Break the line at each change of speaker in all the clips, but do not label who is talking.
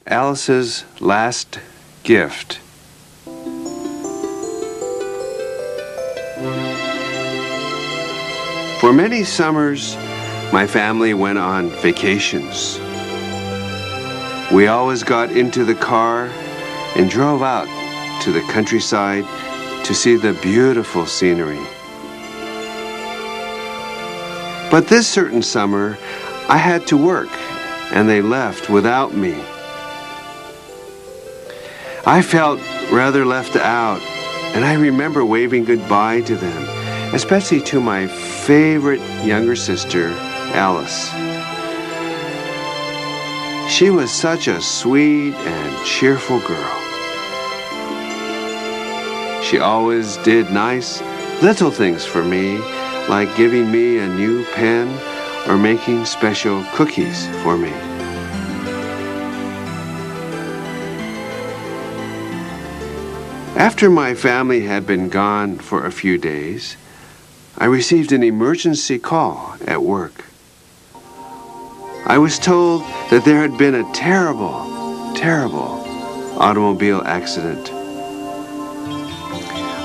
Alice's last gift. For many summers, my family went on vacations. We always got into the car and drove out to the countryside to see the beautiful scenery. But this certain summer, I had to work, and they left without me. I felt rather left out, and I remember waving goodbye to them, especially to my favorite younger sister, Alice. She was such a sweet and cheerful girl. She always did nice little things for me, like giving me a new pen or making special cookies for me. After my family had been gone for a few days, I received an emergency call at work. I was told that there had been a terrible automobile accident.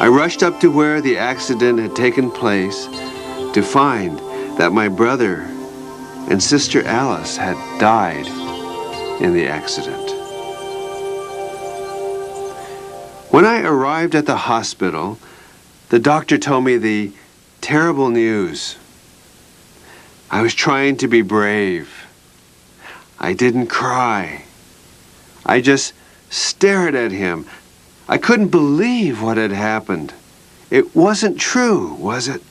I rushed up to where the accident had taken place to find that my brother and sister Alice had died in the accident. When I arrived at the hospital, the doctor told me the terrible news. I was trying to be brave. I didn't cry. I just stared at him. I couldn't believe what had happened. It wasn't true, was it?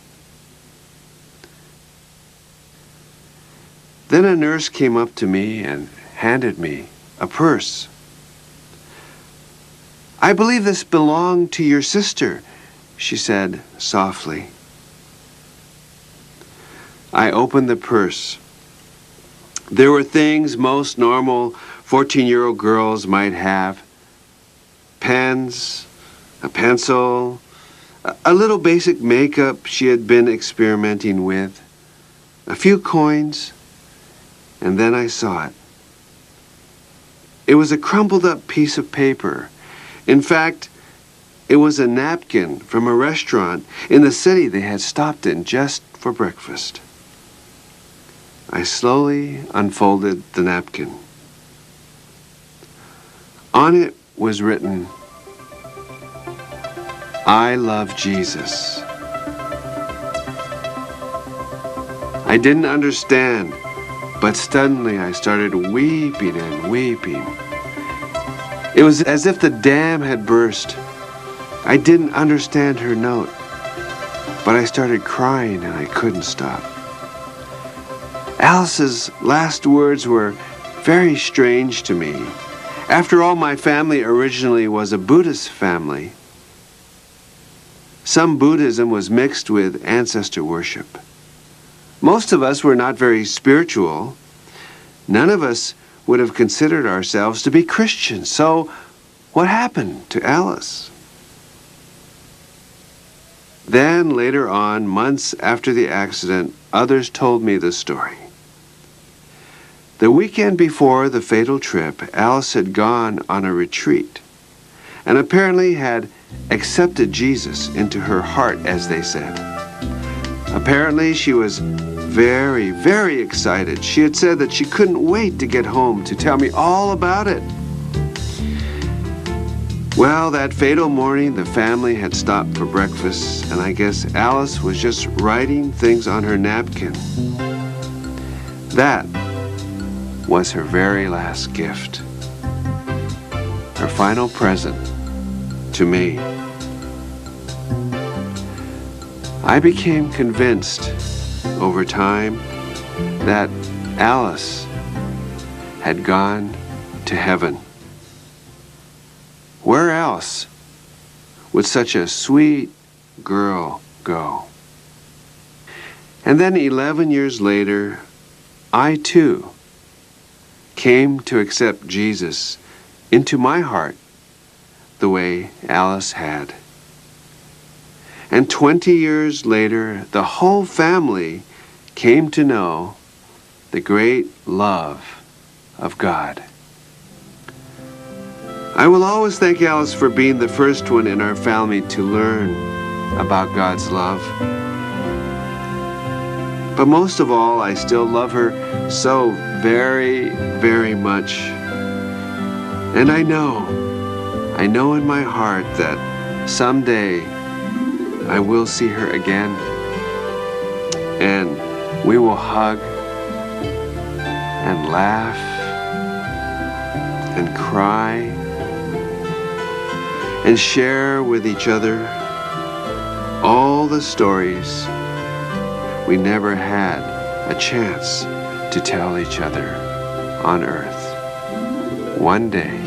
Then a nurse came up to me and handed me a purse. "I believe this belonged to your sister," she said softly. I opened the purse. There were things most normal 14-year-old girls might have. Pens, a pencil, a little basic makeup she had been experimenting with, a few coins, and then I saw it. It was a crumpled up piece of paper. In fact, it was a napkin from a restaurant in the city they had stopped in just for breakfast. I slowly unfolded the napkin. On it was written, "I love Jesus." I didn't understand, but suddenly I started weeping and weeping. It was as if the dam had burst. I didn't understand her note, but I started crying and I couldn't stop. Alice's last words were very strange to me. After all, my family originally was a Buddhist family. Some Buddhism was mixed with ancestor worship. Most of us were not very spiritual. None of us would have considered ourselves to be Christians. So, what happened to Alice? Then, later on, months after the accident, others told me the story. The weekend before the fatal trip, Alice had gone on a retreat and apparently had accepted Jesus into her heart, as they said. Apparently, she was very, very excited. She had said that she couldn't wait to get home to tell me all about it. Well, that fatal morning, the family had stopped for breakfast, and I guess Alice was just writing things on her napkin. That was her very last gift, her final present to me. I became convinced over time that Alice had gone to heaven. Where else would such a sweet girl go? And then 11 years later, I too came to accept Jesus into my heart the way Alice had. And 20 years later, the whole family came to know the great love of God. I will always thank Alice for being the first one in our family to learn about God's love. But most of all, I still love her so very, very much. And I know in my heart that someday I will see her again, and we will hug and laugh and cry and share with each other all the stories we never had a chance to tell each other on earth. One day,